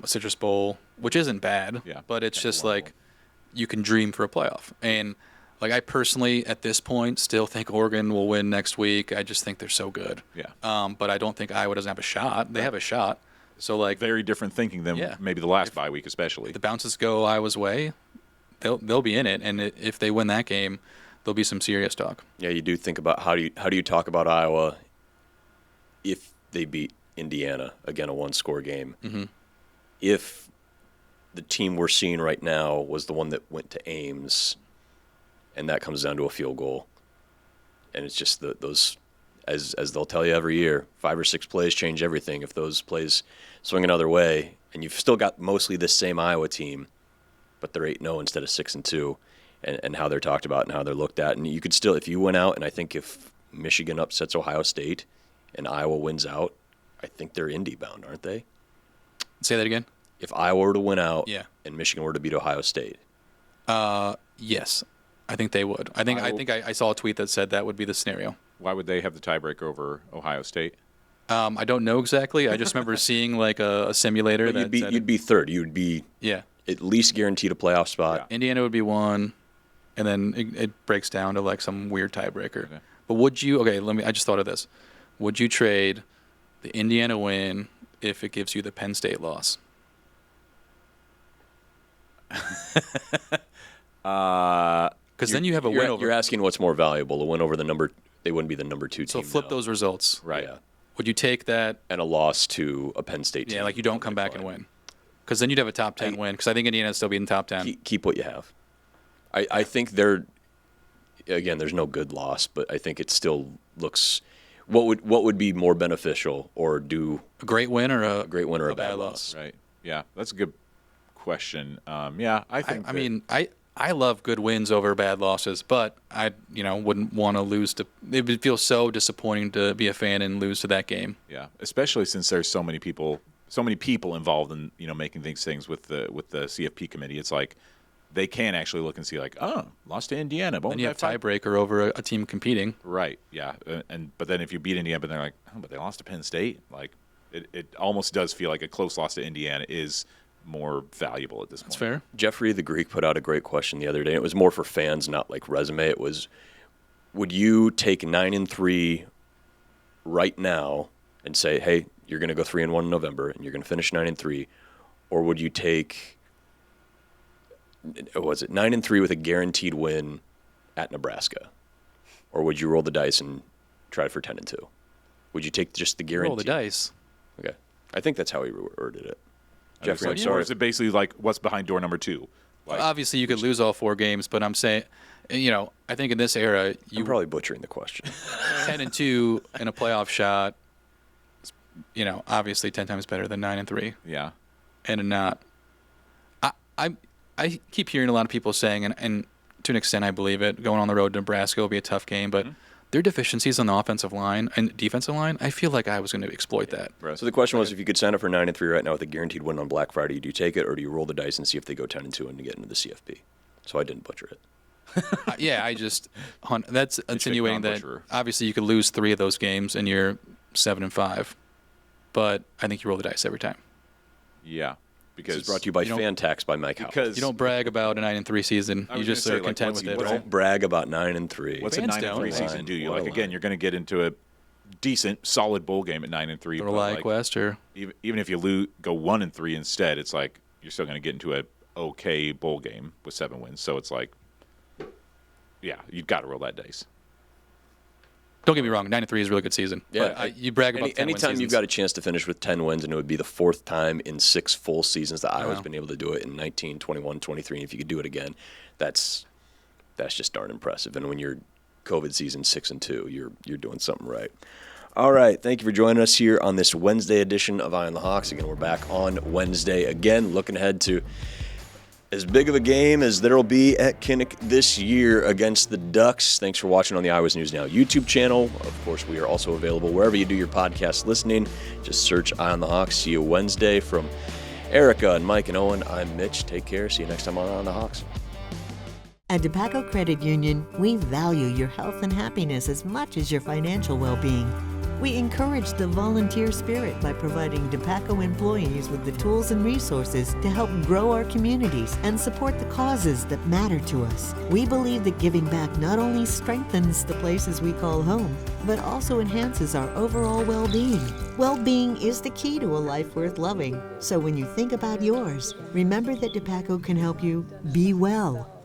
S8: Citrus Bowl, which isn't bad.
S7: Yeah,
S8: but it's just like you can dream for a playoff. And like I personally, at this point, still think Oregon will win next week. I just think they're so good.
S7: Yeah.
S8: But I don't think Iowa doesn't have a shot. They have a shot. So like
S7: very different thinking than maybe the last bye week, especially.
S8: If the bounces go Iowa's way, they'll be in it, and if they win that game, there'll be some serious talk.
S3: Yeah, you do think about how do you talk about Iowa if they beat Indiana, again a one-score game.
S8: Mm-hmm.
S3: If the team we're seeing right now was the one that went to Ames, and that comes down to a field goal, and it's just those, as they'll tell you every year, 5 or 6 plays change everything. If those plays swing another way, and you've still got mostly this same Iowa team, but they're 8-0 instead of 6-2, and how they're talked about and how they're looked at. And you could still, if you went out, and I think if Michigan upsets Ohio State and Iowa wins out, I think they're Indy bound, aren't they?
S8: Say that again?
S3: If Iowa were to win out
S8: and
S3: Michigan were to beat Ohio State.
S8: Yes, I think they would. I think I saw a tweet that said that would be the scenario.
S7: Why would they have the tiebreaker over Ohio State?
S8: I don't know exactly. I just remember seeing like a simulator.
S3: But you'd be third. You'd be at least guaranteed a playoff spot.
S8: Yeah. Indiana would be 1, and then it breaks down to like some weird tiebreaker. Okay. But would you? Okay, I just thought of this. Would you trade the Indiana win if it gives you the Penn State loss? Because then you have a win over.
S3: You're asking what's more valuable, the win over the number. They wouldn't be the number 2 team.
S8: So flip those results.
S3: Right. Yeah.
S8: Would you take that
S3: and a loss to a Penn State team?
S8: Yeah, like you don't come back and win. Because then you'd have a top 10 win. Because I think Indiana would still be in the top 10.
S3: Keep what you have. I think they're. Again, there's no good loss, but I think it still looks. What would be more beneficial, or do
S8: a great win or a
S3: bad loss?
S7: Right. Yeah, that's a good question. Yeah, I think.
S8: I mean, I love good wins over bad losses, but I wouldn't want to lose to. It would feel so disappointing to be a fan and lose to that game.
S7: Yeah, especially since there's so many people involved in making things with the CFP committee. It's like they can actually look and see like, oh, lost to Indiana.
S8: Then you have tiebreaker over a team competing.
S7: Right. Yeah. But then if you beat Indiana, but they're like, oh, but they lost to Penn State. Like it almost does feel like a close loss to Indiana is more valuable at this point.
S8: That's fair.
S3: Jeffrey the Greek put out a great question the other day. It was more for fans, not like resume. It was, would you take 9-3 right now and say, hey, you're going to go 3-1 in November and you're going to finish 9-3, or would you take 9-3 with a guaranteed win at Nebraska, or would you roll the dice and try for 10-2? Would you take just the guarantee?
S8: Roll the dice.
S3: Okay, I think that's how he worded it. Jeffrey, I'm
S7: Or
S3: sorry.
S7: is it basically like what's behind door number 2? Like,
S8: obviously, you could lose all 4 games, but I'm saying, I think in this era,
S3: I'm probably butchering the question.
S8: 10-2 in a playoff shot, obviously 10 times better than 9-3.
S7: Yeah.
S8: And a not. I keep hearing a lot of people saying, and to an extent I believe it, going on the road to Nebraska will be a tough game, but their deficiencies on the offensive line and defensive line, I feel like I was going to exploit that.
S3: Right. So the question was, if you could sign up for 9-3 right now with a guaranteed win on Black Friday, do you take it, or do you roll the dice and see if they go 10-2 and get into the CFP? So I didn't butcher it.
S8: Yeah, that's insinuating that obviously you could lose 3 of those games and you're 7-5, but I think you roll the dice every time.
S7: Yeah. Because
S3: this is brought to you by Fan Tax by Mike Howell.
S8: You don't brag about a 9-3 season. You just are content with it.
S3: Don't brag about 9-3.
S7: What's a 9-3 season do you? Like, again, you're going to get into a decent, solid bowl game at 9-3.
S8: Or like West, or
S7: even if you go 1-3 instead, it's like you're still going to get into a okay bowl game with 7 wins. So it's like, yeah, you've got to roll that dice.
S8: Don't get me wrong, 9-3 is a really good season.
S3: Yeah,
S8: but you brag about 10
S3: anytime you've got a chance to finish with 10 wins, and it would be the 4th time in 6 full seasons that Iowa's been able to do it in 19, 21, 23. And if you could do it again, that's just darn impressive. And when you're COVID season 6-2. You're doing something right. All right, thank you for joining us here on this Wednesday edition of Eye on the Hawks. Again, we're back on Wednesday again, looking ahead to as big of a game as there will be at Kinnick this year against the Ducks. Thanks for watching on the Iowa News Now YouTube channel. Of course, we are also available wherever you do your podcast listening. Just search Eye on the Hawks. See you Wednesday. From Erica and Mike and Owen, I'm Mitch. Take care. See you next time on Eye on the Hawks.
S1: At DePaco Credit Union, we value your health and happiness as much as your financial well-being. We encourage the volunteer spirit by providing DePaco employees with the tools and resources to help grow our communities and support the causes that matter to us. We believe that giving back not only strengthens the places we call home, but also enhances our overall well-being. Well-being is the key to a life worth loving. So when you think about yours, remember that DePaco can help you be well.